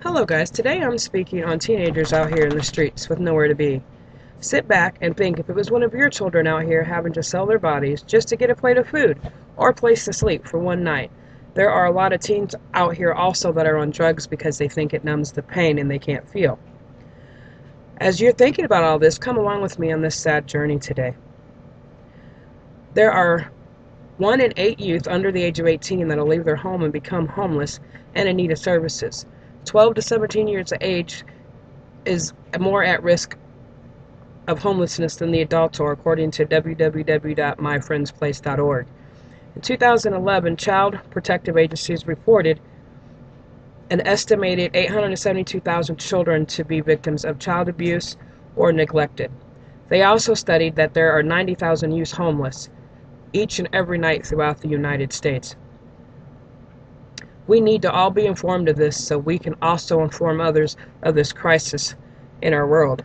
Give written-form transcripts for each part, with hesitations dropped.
Hello guys, today I'm speaking on teenagers out here in the streets with nowhere to be. Sit back and think if it was one of your children out here having to sell their bodies just to get a plate of food or a place to sleep for one night. There are a lot of teens out here also that are on drugs because they think it numbs the pain and they can't feel. As you're thinking about all this, come along with me on this sad journey today. There are 1 in 8 youth under the age of 18 that will leave their home and become homeless and in need of services. 12 to 17 years of age is more at risk of homelessness than the adults are, according to www.myfriendsplace.org. In 2011, Child Protective Agencies reported an estimated 872,000 children to be victims of child abuse or neglected. They also studied that there are 90,000 youth homeless each and every night throughout the United States. We need to all be informed of this so we can also inform others of this crisis in our world.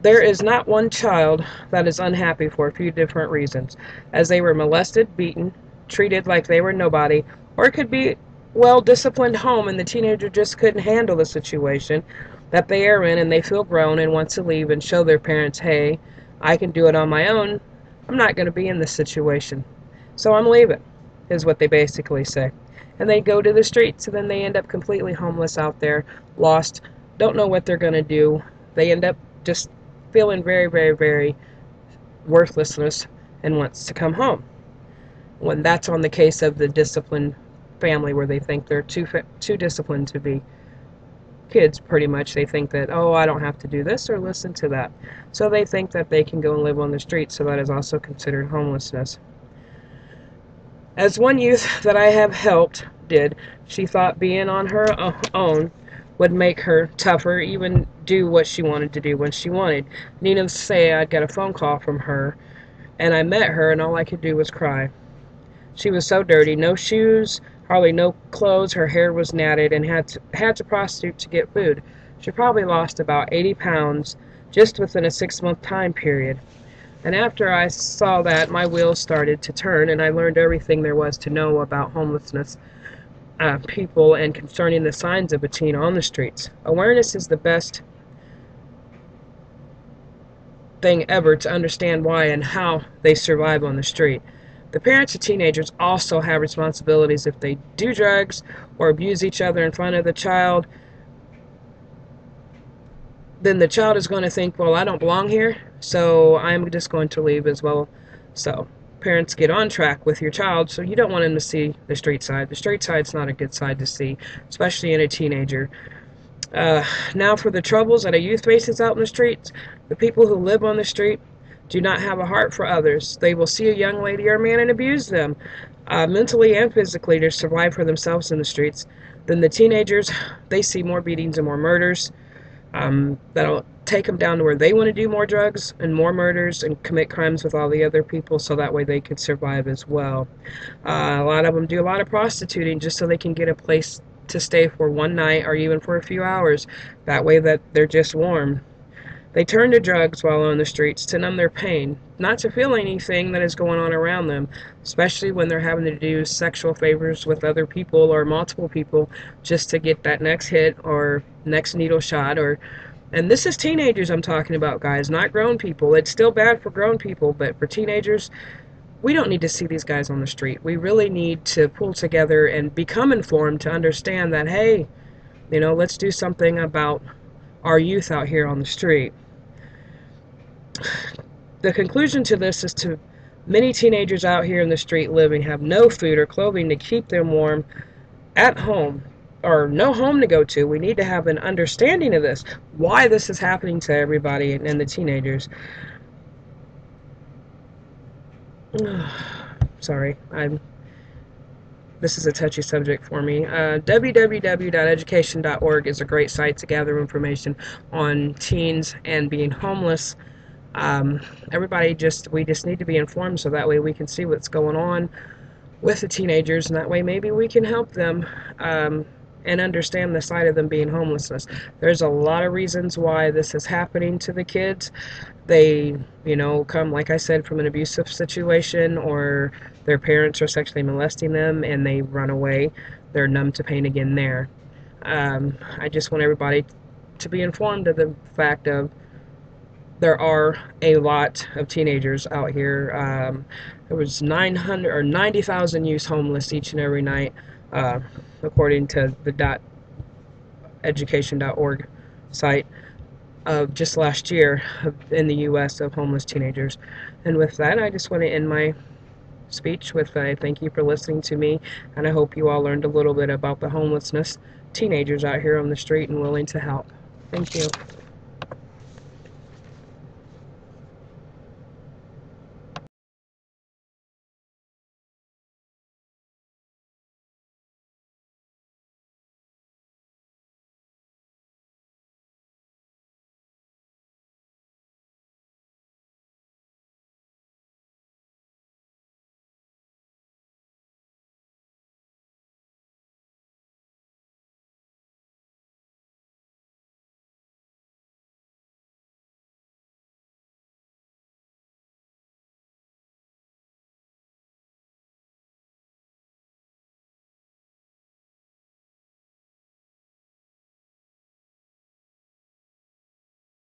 There is not one child that is unhappy for a few different reasons, as they were molested, beaten, treated like they were nobody, or it could be well-disciplined home and the teenager just couldn't handle the situation that they are in and they feel grown and want to leave and show their parents, hey, I can do it on my own. I'm not going to be in this situation, so I'm leaving, is what they basically say. And they go to the streets, and then they end up completely homeless out there, lost, don't know what they're going to do. They end up just feeling very, very, very worthlessness and wants to come home. When that's on the case of the disciplined family where they think they're too disciplined to be kids, pretty much. They think that, oh, I don't have to do this or listen to that. So they think that they can go and live on the street, so that is also considered homelessness. As one youth that I have helped did, she thought being on her own would make her tougher, even do what she wanted to do when she wanted. Needless to say, I'd got a phone call from her, and I met her, and all I could do was cry. She was so dirty, no shoes, hardly no clothes, her hair was matted, and had to prostitute to get food. She probably lost about 80 pounds just within a 6-month time period. And after I saw that, my wheels started to turn, and I learned everything there was to know about homelessness people and concerning the signs of a teen on the streets. Awareness is the best thing ever to understand why and how they survive on the street. The parents of teenagers also have responsibilities. If they do drugs or abuse each other in front of the child, then the child is going to think, well, I don't belong here, so I'm just going to leave as well. So parents, get on track with your child, so you don't want him to see the street side. The street side's not a good side to see, especially in a teenager. Now for the troubles that a youth faces out in the streets. The people who live on the street do not have a heart for others. They will see a young lady or man and abuse them, mentally and physically, to survive for themselves in the streets. Then the teenagers, they see more beatings and more murders. That'll take them down to where they want to do more drugs and more murders and commit crimes with all the other people, so that way they can survive as well. A lot of them do a lot of prostituting just so they can get a place to stay for one night or even for a few hours. That way that they're just warm. They turn to drugs while on the streets to numb their pain, not to feel anything that is going on around them, especially when they're having to do sexual favors with other people or multiple people just to get that next hit or next needle shot. And this is teenagers I'm talking about, guys, not grown people. It's still bad for grown people, but for teenagers, we don't need to see these guys on the street. We really need to pull together and become informed to understand that, hey, let's do something about our youth out here on the street. The conclusion to this is to many teenagers out here in the street living have no food or clothing to keep them warm at home, or no home to go to. We need to have an understanding of this, why this is happening to everybody and the teenagers. Sorry, this is a touchy subject for me. www.education.org is a great site to gather information on teens and being homeless. We just need to be informed, so that way we can see what's going on with the teenagers, and that way maybe we can help them and understand the side of them being homelessness. There's a lot of reasons why this is happening to the kids. They, come, like I said, from an abusive situation, or their parents are sexually molesting them and they run away. They're numb to pain again there. I just want everybody to be informed of the fact of there are a lot of teenagers out here. There was 900 or 90,000 youth homeless each and every night, uh, according to the .education.org site of just last year in the U.S. of homeless teenagers. And with that, I just want to end my speech with a thank you for listening to me, and I hope you all learned a little bit about the homelessness teenagers out here on the street and willing to help. Thank you.